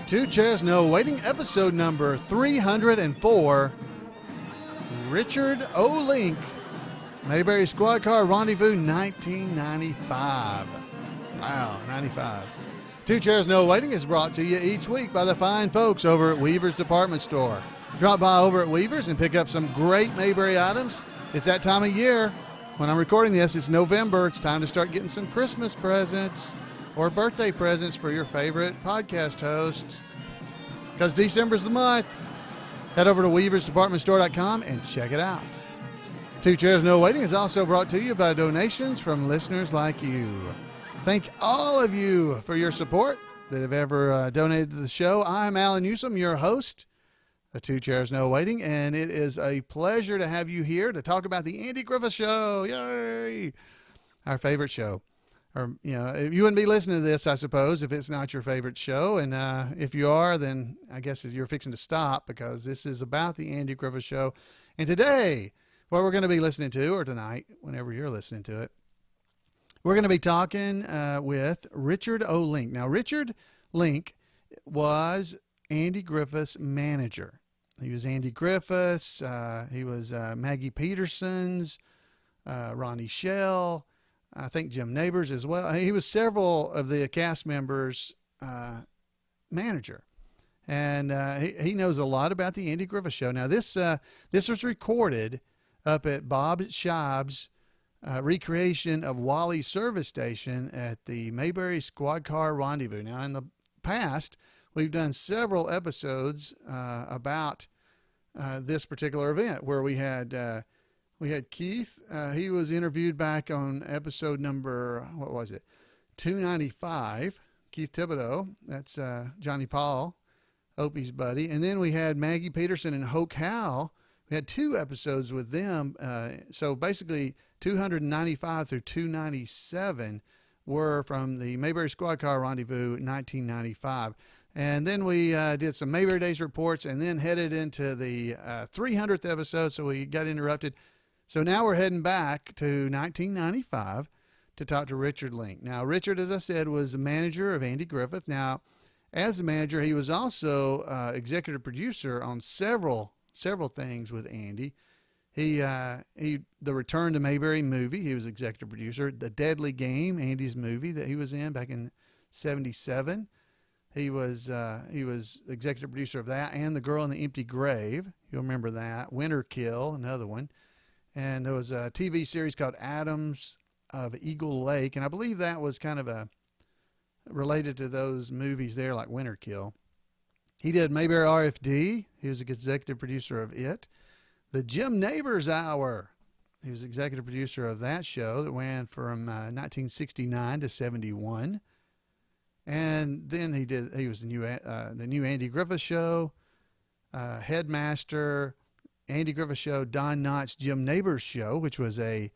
Two Chairs No Waiting, episode number 304. Richard O. Link, Mayberry Squad Car Rendezvous, 1995. Wow, 95. Two Chairs No Waiting is brought to you each week by the fine folks over at Weaver's Department Store. Drop by over at Weaver's and pick up some great Mayberry items. It's that time of year. When I'm recording this, it's November. It's time to start getting some Christmas presents or birthday presents for your favorite podcast host. Because December's the month. Head over to weaversdepartmentstore.com and check it out. Two Chairs No Waiting is also brought to you by donations from listeners like you. Thank all of you for your support that have ever donated to the show. I'm Alan Newsom, your host of Two Chairs No Waiting, and it is a pleasure to have you here to talk about the Andy Griffith Show. Yay! Our favorite show. Or, you know, you wouldn't be listening to this, I suppose, if it's not your favorite show. And if you are, then I guess you're fixing to stop, because this is about the Andy Griffith Show. And today, what we're going to be listening to, or tonight, whenever you're listening to it, we're going to be talking with Richard O. Link. Now, Richard Link was Andy Griffith's manager. He was Andy Griffith's. He was Maggie Peterson's, Ronnie Shell, I think Jim Neighbors as well. He was several of the cast members' manager. And he knows a lot about the Andy Griffith Show. Now, this was recorded up at Bob Scheib's recreation of Wally's service station at the Mayberry Squad Car Rendezvous. Now, in the past, we've done several episodes about this particular event where we had Keith. He was interviewed back on episode number, what was it, 295. Keith Thibodeau. That's Johnny Paul, Opie's buddy. And then we had Maggie Peterson and Hoke Howe. We had two episodes with them. So basically 295 through 297 were from the Mayberry Squad Car Rendezvous 1995. And then we did some Mayberry Days reports and then headed into the 300th episode, so we got interrupted. So now we're heading back to 1995 to talk to Richard Link. Now, Richard, as I said, was the manager of Andy Griffith. Now, as the manager, he was also executive producer on several things with Andy. The Return to Mayberry movie, he was executive producer. The Deadly Game, Andy's movie that he was in back in '77. He was executive producer of that, and The Girl in the Empty Grave. You'll remember that. Winter Kill, another one. And there was a TV series called Adams of Eagle Lake, and I believe that was kind of related to those movies there, like Winter Kill. He did Mayberry R.F.D. He was executive producer of it. The Jim Neighbors Hour. He was executive producer of that show that ran from 1969 to 71. And then he was the new Andy Griffith Show, Headmaster, Andy Griffith Show, Don Knotts' Jim Neighbors Show, which was the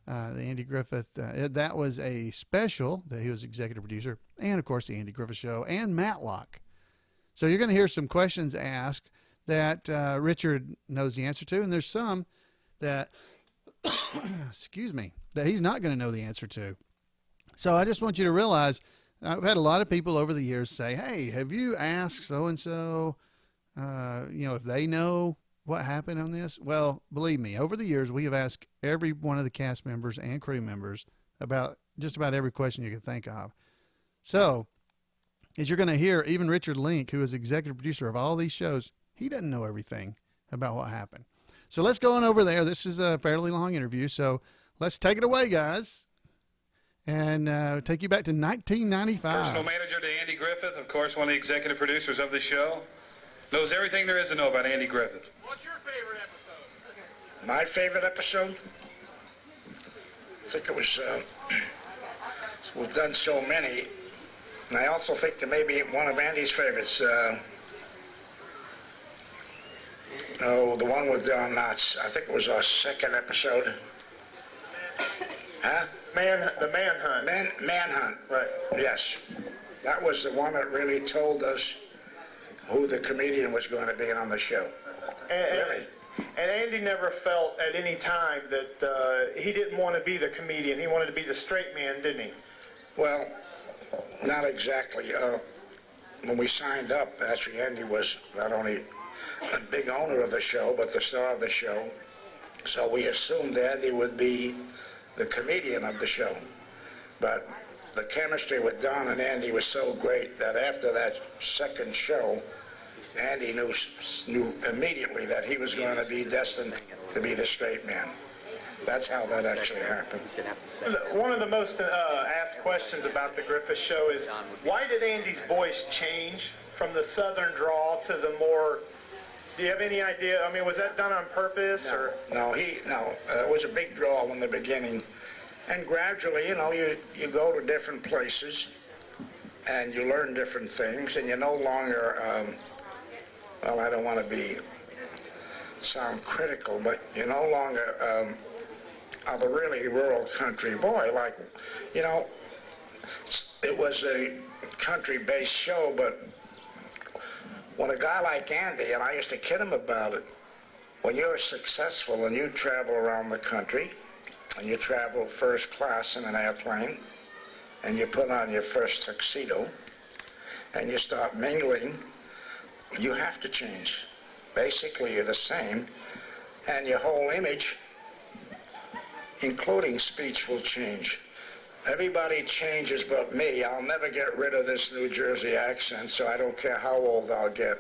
Andy Griffith, that was a special that he was executive producer, and of course the Andy Griffith Show, and Matlock. So you're going to hear some questions asked that Richard knows the answer to, and there's some that, excuse me, that he's not going to know the answer to. So I just want you to realize, I've had a lot of people over the years say, hey, have you asked so-and-so, if they know what happened on this? Well, believe me, over the years, we have asked every one of the cast members and crew members about just about every question you can think of. So, as you're going to hear, even Richard Link, who is executive producer of all these shows, he doesn't know everything about what happened. So let's go on over there. This is a fairly long interview, so let's take it away, guys, and take you back to 1995. Personal manager to Andy Griffith, of course, one of the executive producers of the show. Knows everything there is to know about Andy Griffith. What's your favorite episode? My favorite episode? I think it was, we've done so many, and I also think that maybe one of Andy's favorites, the one with Don Knotts. I think it was our second episode. Huh? The Manhunt. Manhunt. Right. Yes. That was the one that really told us who the comedian was going to be on the show. Really. And Andy never felt at any time that he didn't want to be the comedian. He wanted to be the straight man, didn't he? Well, not exactly. when we signed up, actually Andy was not only a big owner of the show, but the star of the show. So we assumed Andy would be the comedian of the show. But the chemistry with Don and Andy was so great that after that second show, Andy knew immediately that he was going to be destined to be the straight man. That's how that actually happened. One of the most asked questions about the Griffith Show is, why did Andy's voice change from the southern drawl to the more, do you have any idea? I mean, was that done on purpose? No, it was a big drawl in the beginning. And gradually, you know, you go to different places and you learn different things, and you're no longer, well, I don't want to sound critical, but you're no longer a really rural country boy. Like, you know, it was a country-based show, but when a guy like Andy, and I used to kid him about it, when you're successful and you travel around the country, and you travel first class in an airplane, and you put on your first tuxedo, and you start mingling, you have to change. Basically, you're the same, and your whole image, including speech, will change. Everybody changes but me. I'll never get rid of this New Jersey accent, so I don't care how old I'll get.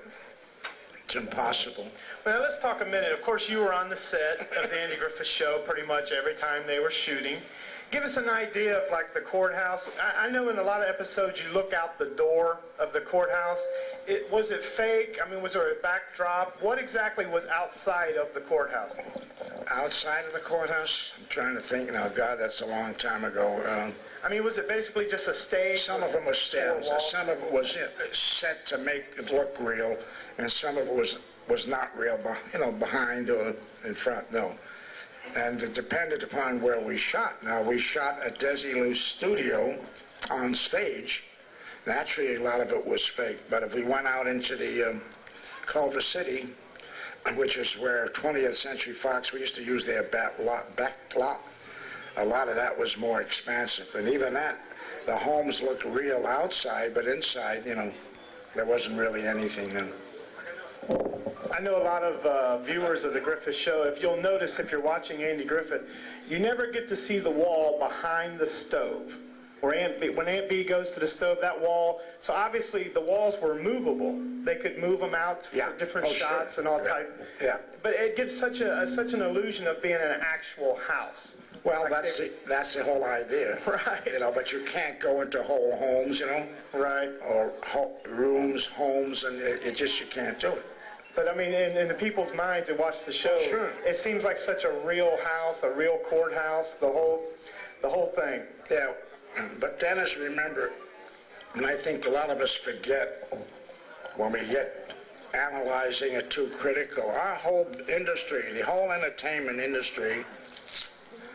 It's impossible. Well, let's talk a minute. Of course, you were on the set of the Andy Griffith Show pretty much every time they were shooting. Give us an idea of, like, the courthouse. I know in a lot of episodes you look out the door of the courthouse. Was it fake? I mean, was there a backdrop? What exactly was outside of the courthouse? Outside of the courthouse? I'm trying to think now. God, that's a long time ago. I mean, was it basically just a stage? Some of them were stairs. Some of it was set to make it look real, and some of it was not real, you know, behind or in front, no. And it depended upon where we shot. Now, we shot at Desilu's studio on stage. Naturally, a lot of it was fake, but if we went out into the Culver City, which is where 20th Century Fox, we used to use their back lot. A lot of that was more expansive. And even that, the homes looked real outside, but inside, you know, there wasn't really anything. I know a lot of viewers of the Griffith Show, if you'll notice, if you're watching Andy Griffith, you never get to see the wall behind the stove. When Aunt B goes to the stove, that wall, so obviously the walls were movable. They could move them out for different shots and all type. Yeah. But it gives such an illusion of being in an actual house. Well, like that's the whole idea. Right. You know, but you can't go into whole homes, you know. Right. Or rooms, homes, and you can't do it. But I mean, in the people's minds that watch the show, sure, it seems like such a real house, a real courthouse, the whole thing. Yeah. But Dennis, remember, and I think a lot of us forget when we get analyzing it too critical, our whole industry, the whole entertainment industry,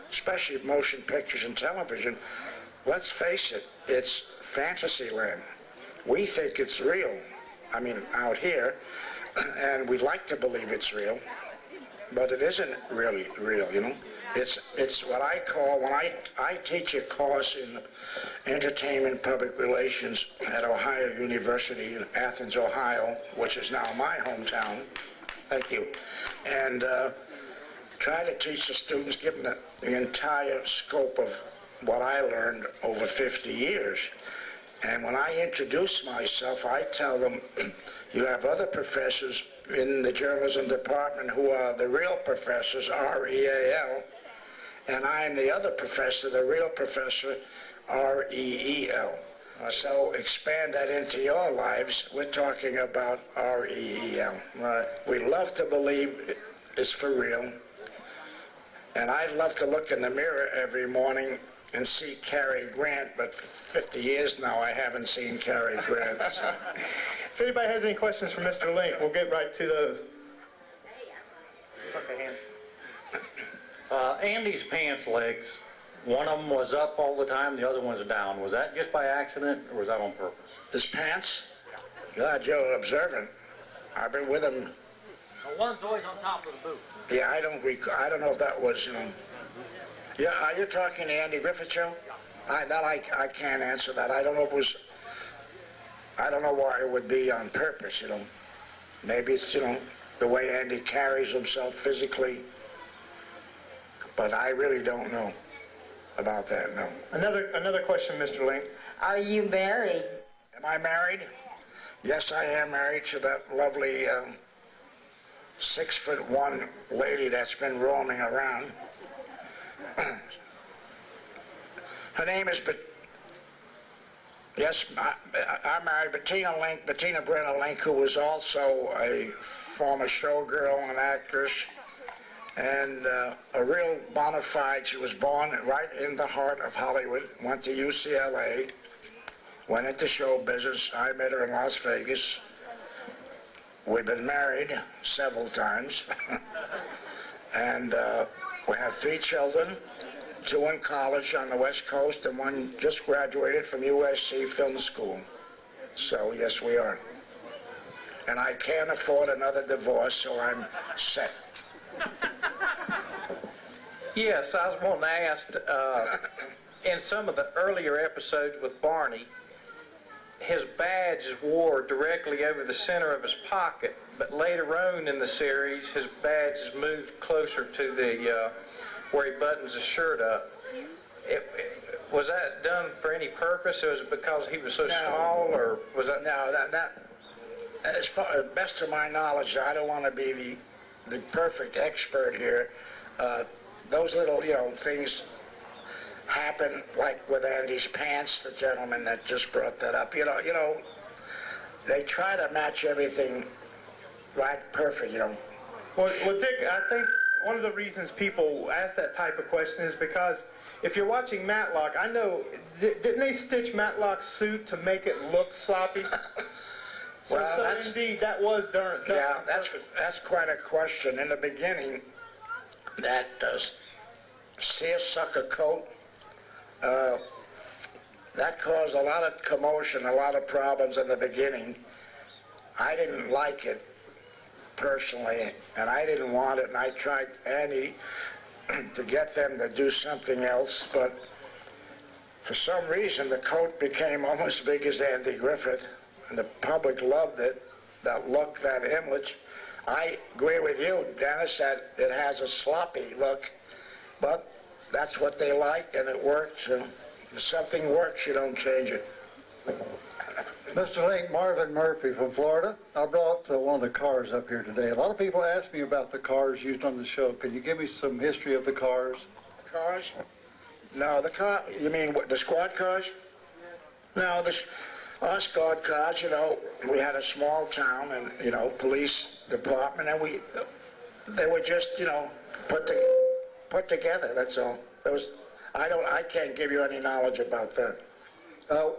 especially motion pictures and television, let's face it, it's fantasy land. We think it's real. I mean, out here, and we like to believe it's real, but it isn't really real, you know. It's what I call, when I teach a course in entertainment public relations at Ohio University in Athens, Ohio, which is now my hometown. Thank you. And try to teach the students, give them the entire scope of what I learned over 50 years. And when I introduce myself, I tell them, you have other professors in the journalism department who are the real professors, R-E-A-L, and I'm the other professor, the real professor, R-E-E-L. Right. So expand that into your lives. We're talking about R-E-E-L. Right. We love to believe it's for real. And I'd love to look in the mirror every morning and see Cary Grant, but for 50 years now I haven't seen Cary Grant. So. If anybody has any questions for Mr. Link, we'll get right to those. Okay, Andy's pants legs, one of them was up all the time, the other one's down. Was that just by accident, or was that on purpose? His pants? God, you're observant. I've been with him. One's always on top of the boot. Yeah, I don't know if that was, you know. Yeah, are you talking the Andy Griffith Show? I can't answer that. I don't know if it was. I don't know why it would be on purpose, you know. Maybe it's, you know, the way Andy carries himself physically. But I really don't know about that, no. Another question, Mr. Link. Are you married? Am I married? Yes, I am married to that lovely 6'1" lady that's been roaming around. Her name is, yes, I'm married, Bettina Brenner Link, who was also a former showgirl and actress, and a real bona fide. She was born right in the heart of Hollywood, went to UCLA, went into show business. I met her in Las Vegas. We've been married several times. And we have 3 children, 2 in college on the West Coast, and 1 just graduated from USC Film School. So, yes, we are. And I can't afford another divorce, so I'm set. Yes, I was wanting to ask, in some of the earlier episodes with Barney, his badge is wore directly over the center of his pocket, but later on in the series, his badge is moved closer to the where he buttons his shirt up. Was that done for any purpose, or was it because he was so small, or was that? No, that as far as best of my knowledge, I don't want to be the perfect expert here. Those little, you know, things happen, like with Andy's pants, the gentleman that just brought that up. You know, they try to match everything right perfect, you know. Well, Dick, I think one of the reasons people ask that type of question is because if you're watching Matlock, I know, didn't they stitch Matlock's suit to make it look sloppy? So indeed, that was done. Yeah, that's quite a question. In the beginning, that seersucker coat, that caused a lot of commotion, a lot of problems in the beginning. I didn't like it personally, and I didn't want it, and I tried Andy to get them to do something else, but for some reason the coat became almost as big as Andy Griffith, and the public loved it, that look, that image. I agree with you, Dennis, that it has a sloppy look, but that's what they like, and it works. And if something works, you don't change it. Mr. Link, Marvin Murphy from Florida. I brought one of the cars up here today. A lot of people ask me about the cars used on the show. Can you give me some history of the cars? Cars? No, the car, you mean what, the squad cars? No, our squad cars, you know, we had a small town and, you know, police department, and they were just, you know, put together, that's all. I can't give you any knowledge about that.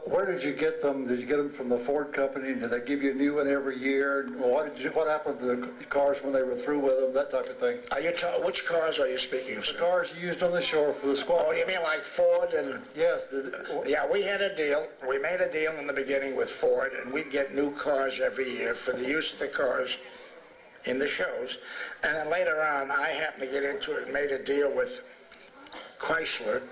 Where did you get them? Did you get them from the Ford company? Did they give you a new one every year? What happened to the cars when they were through with them? That type of thing. Which cars are you speaking of? The cars used on the show for the squad. Oh, you mean like Ford and? Yes. Yeah, we had a deal. We made a deal in the beginning with Ford, and we'd get new cars every year for the use of the cars in the shows. And then later on, I happened to get into it and made a deal with Chrysler.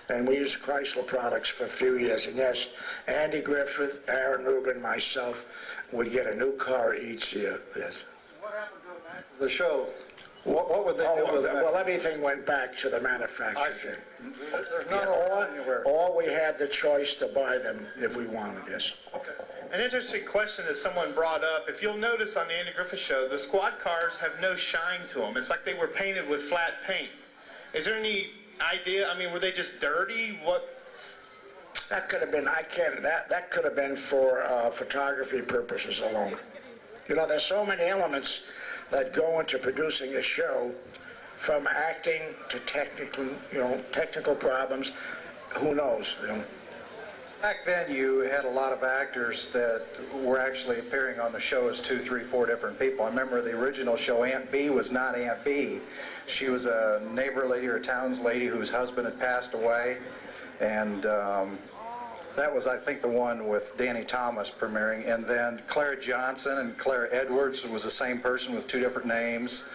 And we used Chrysler products for a few years. And yes, Andy Griffith, Aaron Rubin, myself would get a new car each year. Yes. What happened to them after the show? What would they do with it? Well, everything went back to the manufacturer. I see. There's not anywhere. Or we had the choice to buy them if we wanted. Yes. Okay. An interesting question is someone brought up. If you'll notice on the Andy Griffith Show, the squad cars have no shine to them. It's like they were painted with flat paint. Is there any idea? I mean, were they just dirty? What? That could have been. That could have been for photography purposes alone. You know, there's so many elements that go into producing a show, from acting to technical problems. Who knows? You know. Back then, you had a lot of actors that were actually appearing on the show as 2, 3, 4 different people. I remember the original show, Aunt B was not Aunt B. She was a neighbor lady or a towns lady whose husband had passed away. And that was, I think, the one with Danny Thomas premiering. And then Clara Johnson and Clara Edwards was the same person with 2 different names.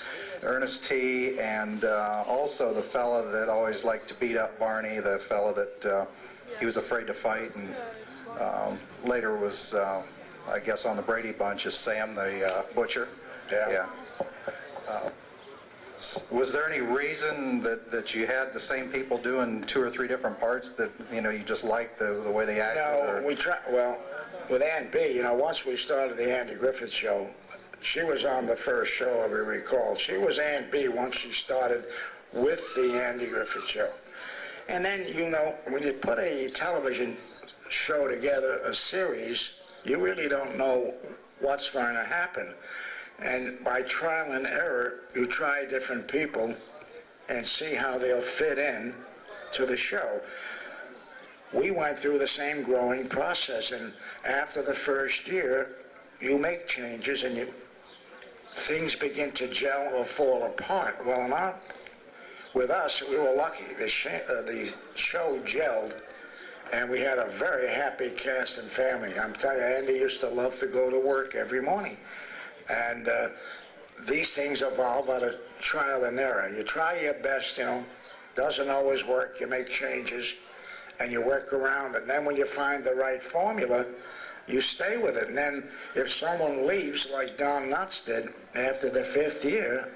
Ernest T. and also the fella that always liked to beat up Barney, the fella that he was afraid to fight, and later was I guess on the Brady Bunch is Sam the butcher. Yeah. Was there any reason that you had the same people doing 2 or 3 different parts that, you just liked the way they acted? No, we tried, well, with Aunt B, once we started the Andy Griffith Show, she was on the first show, if we recall. She was Aunt B once she started with the Andy Griffith Show. And then, when you put a television show together, a series, you really don't know what's going to happen. And by trial and error, you try different people and see how they'll fit in to the show. We went through the same growing process, and after the first year, you make changes and things begin to gel or fall apart. Well, with us, we were lucky. The show gelled, and we had a very happy cast and family. I'm telling you, Andy used to love to go to work every morning. And these things evolve out of trial and error. You try your best, doesn't always work. You make changes, and you work around it. And then when you find the right formula, you stay with it. And then if someone leaves, like Don Knotts did, after the 5th year,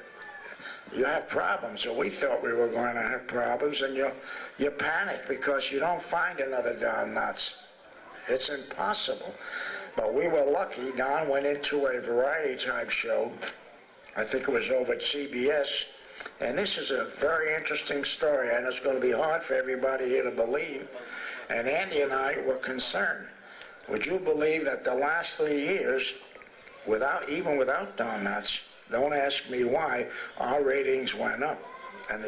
you have problems. So we thought we were going to have problems, and you panic because you don't find another Don Knotts. It's impossible. But we were lucky. Don went into a variety-type show. I think it was over at CBS. And this is a very interesting story, and it's going to be hard for everybody here to believe. And Andy and I were concerned. Would you believe that the last 3 years, even without Don Knotts, don't ask me why, our ratings went up. And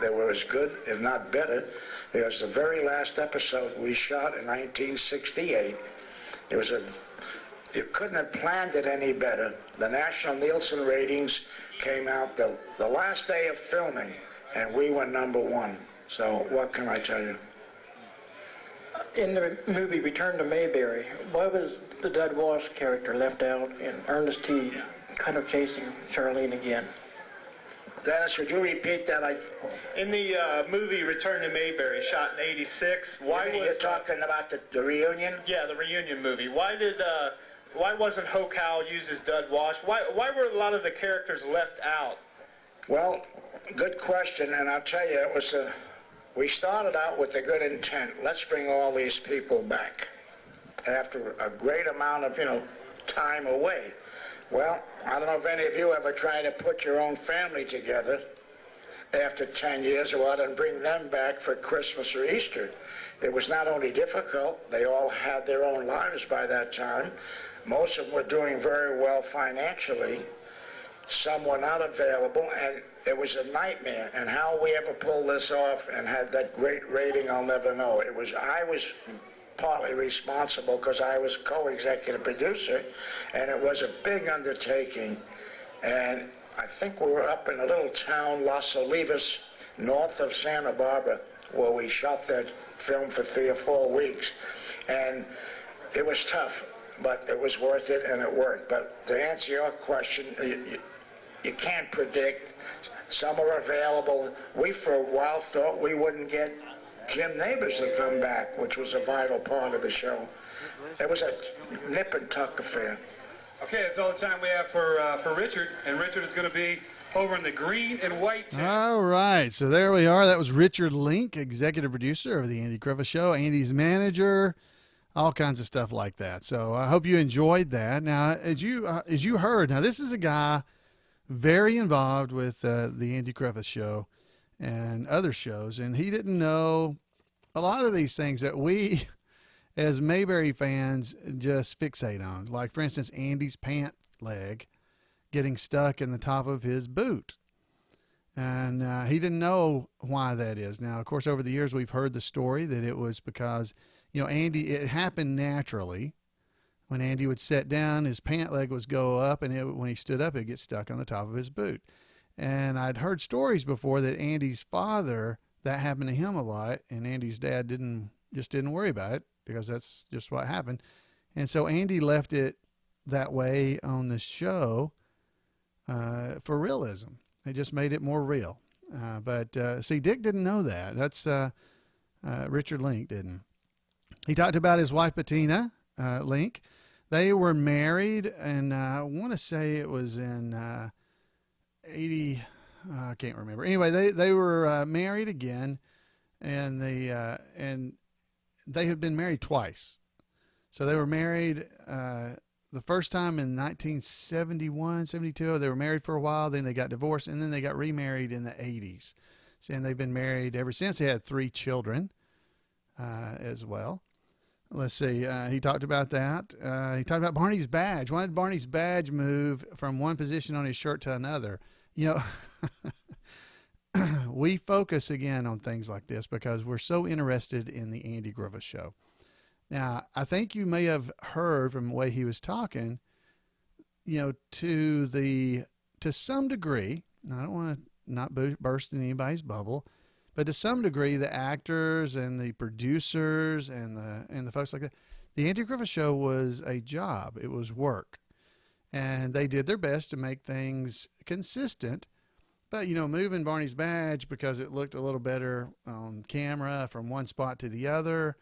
they were as good, if not better, because the very last episode we shot in 1968, you couldn't have planned it any better. The National Nielsen ratings came out the last day of filming, and we were #1. So what can I tell you? In the movie Return to Mayberry, why was the Dud Wash character left out and Ernest T. kind of chasing Charlene again? Dennis, would you repeat that? In the movie Return to Mayberry, shot in '86, You're talking about the reunion? Yeah, the reunion movie. Why wasn't Hoke Howell used as Dud Wash? Why were a lot of the characters left out? Well, good question, and I'll tell you, we started out with a good intent. Let's bring all these people back after a great amount of, time away. Well, I don't know if any of you ever tried to put your own family together after 10 years or what and bring them back for Christmas or Easter. It was not only difficult, they all had their own lives by that time. Most of them were doing very well financially. Some were not available, and it was a nightmare. And how we ever pulled this off and had that great rating, I'll never know. I was partly responsible because I was co-executive producer, and it was a big undertaking. And I think we were up in a little town, Las Olivas, north of Santa Barbara, where we shot that film for 3 or 4 weeks. And it was tough, but it was worth it, and it worked. But to answer your question, you can't predict. Some are available. We, for a while, thought we wouldn't get Jim Neighbors to come back, which was a vital part of the show. It was a nip and tuck affair. Okay, that's all the time we have for Richard, and Richard is going to be over in the green and white tent. All right, so there we are. That was Richard Linke, executive producer of the Andy Griffith Show, Andy's manager, all kinds of stuff like that. So I hope you enjoyed that. Now, as you heard, now this is a guy very involved with the Andy Griffith Show and other shows, and he didn't know a lot of these things that we as Mayberry fans just fixate on. Like, for instance, Andy's pant leg getting stuck in the top of his boot. And he didn't know why that is. Now, of course, over the years, we've heard the story that it was because, Andy, it happened naturally. When Andy would sit down, his pant leg would go up, and when he stood up, it would get stuck on the top of his boot. And I'd heard stories before that Andy's father, that happened to him a lot, and Andy's dad didn't worry about it because that's just what happened. And so Andy left it that way on the show for realism. They just made it more real. But see, Dick didn't know that. That's Richard Linke didn't. He talked about his wife, Bettina Linke, They were married, and I want to say it was in 80. I can't remember. Anyway, they were married again, and they had been married twice. So they were married the first time in 1971, 72. They were married for a while, then they got divorced, and then they got remarried in the 80s. And they've been married ever since. They had 3 children as well. Let's see. He talked about that. He talked about Barney's badge. Why did Barney's badge move from one position on his shirt to another? You know, we focus again on things like this because we're so interested in the Andy Griffith Show. Now, I think you may have heard from the way he was talking, you know, to some degree, I don't want to not burst in anybody's bubble, but to some degree, the actors and the producers and the folks like that, the Andy Griffith Show was a job. It was work. And they did their best to make things consistent. But, you know, moving Barney's badge because it looked a little better on camera from one spot to the other,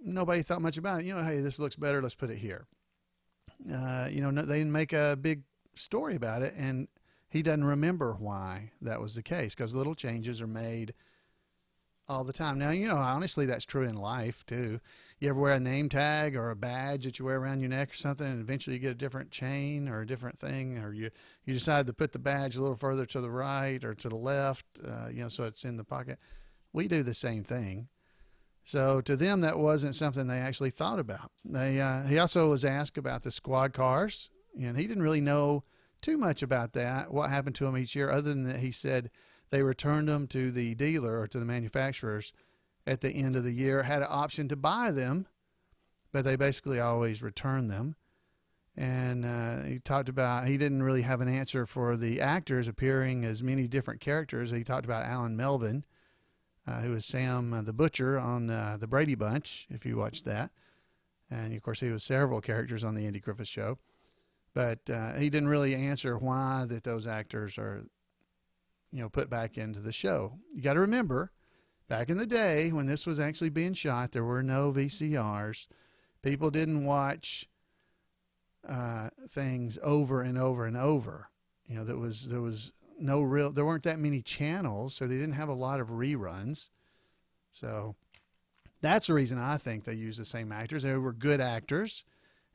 nobody thought much about it. You know, hey, this looks better, let's put it here. You know, they didn't make a big story about it, and he doesn't remember why that was the case because little changes are made all the time. Now, you know, honestly, that's true in life, too. You ever wear a name tag or a badge that you wear around your neck or something, and eventually you get a different chain or a different thing, or you decide to put the badge a little further to the right or to the left, you know, so it's in the pocket. We do the same thing. So to them, that wasn't something they actually thought about. He also was asked about the squad cars, and he didn't really know too much about that, what happened to them each year, other than that he said they returned them to the dealer or to the manufacturers at the end of the year, had an option to buy them, but they basically always returned them. And he talked about, he didn't really have an answer for the actors appearing as many different characters. He talked about Alan Melvin, who was Sam the Butcher on the Brady Bunch, if you watched that. And, of course, he was several characters on the Andy Griffith Show. But he didn't really answer why that those actors are, you know, put back into the show. You got to remember, back in the day when this was actually being shot, there were no VCRs. People didn't watch things over and over and over. You know, there was no real, there weren't that many channels, so they didn't have a lot of reruns. So that's the reason I think they used the same actors. They were good actors.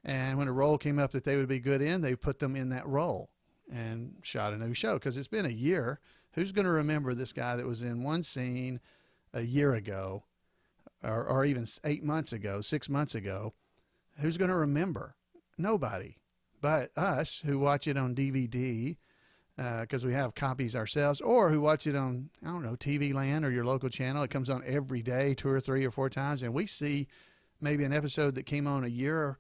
And when a role came up that they would be good in, they put them in that role and shot a new show. Because it's been a year. Who's going to remember this guy that was in one scene a year ago or even 8 months ago, 6 months ago? Who's going to remember? Nobody. But us who watch it on DVD because we have copies ourselves, or who watch it on, I don't know, TV Land or your local channel. It comes on every day 2 or 3 or 4 times. And we see maybe an episode that came on a year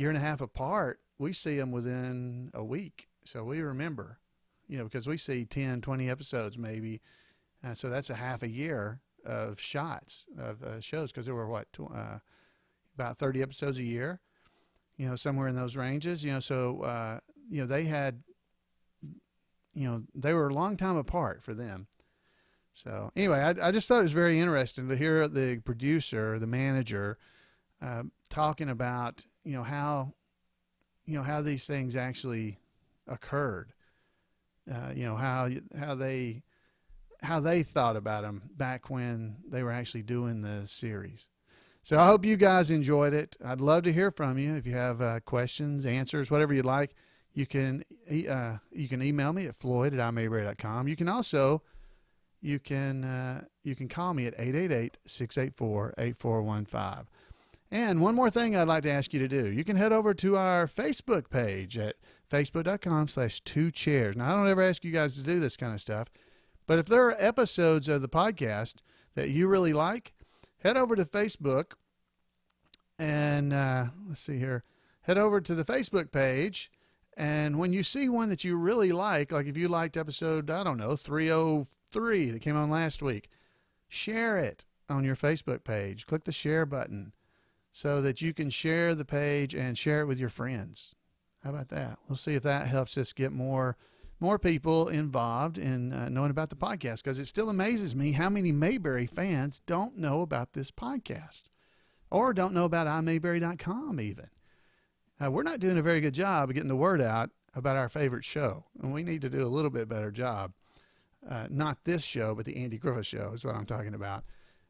and a half apart, we see them within a week. So we remember, you know, because we see 10, 20 episodes maybe. So that's a half a year of shots of shows, because there were, about 30 episodes a year, you know, somewhere in those ranges. You know, so, you know, they had, you know, they were a long time apart for them. So anyway, I just thought it was very interesting to hear the producer, the manager, talking about, you know, how these things actually occurred, you know, how they thought about them back when they were actually doing the series. So I hope you guys enjoyed it. I'd love to hear from you. If you have questions, answers, whatever you'd like, you can email me at floyd@imayberry.com. You can also you can call me at 888-684-8415. And one more thing I'd like to ask you to do. You can head over to our Facebook page at facebook.com/2chairs. Now, I don't ever ask you guys to do this kind of stuff, but if there are episodes of the podcast that you really like, head over to Facebook and let's see here. Head over to the Facebook page, and when you see one that you really like if you liked episode, I don't know, 303 that came on last week, share it on your Facebook page. Click the share button, so that you can share the page and share it with your friends. How about that? We'll see if that helps us get more people involved in knowing about the podcast, because it still amazes me how many Mayberry fans don't know about this podcast or don't know about imayberry.com even. we're not doing a very good job of getting the word out about our favorite show. And we need to do a little bit better job. Not this show, but the Andy Griffith Show is what I'm talking about.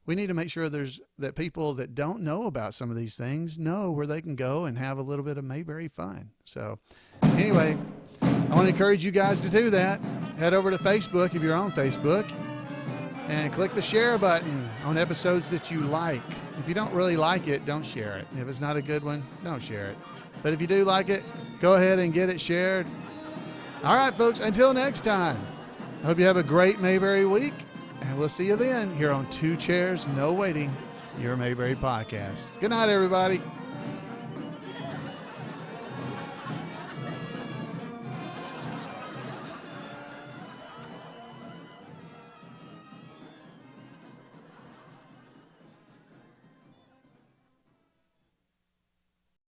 We need to make sure that people that don't know about some of these things know where they can go and have a little bit of Mayberry fun. So anyway, I want to encourage you guys to do that. Head over to Facebook if you're on Facebook and click the share button on episodes that you like. If you don't really like it, don't share it. If it's not a good one, don't share it. But if you do like it, go ahead and get it shared. All right, folks, until next time, I hope you have a great Mayberry week, and we'll see you then here on Two Chairs, No Waiting, your Mayberry podcast. Good night, everybody.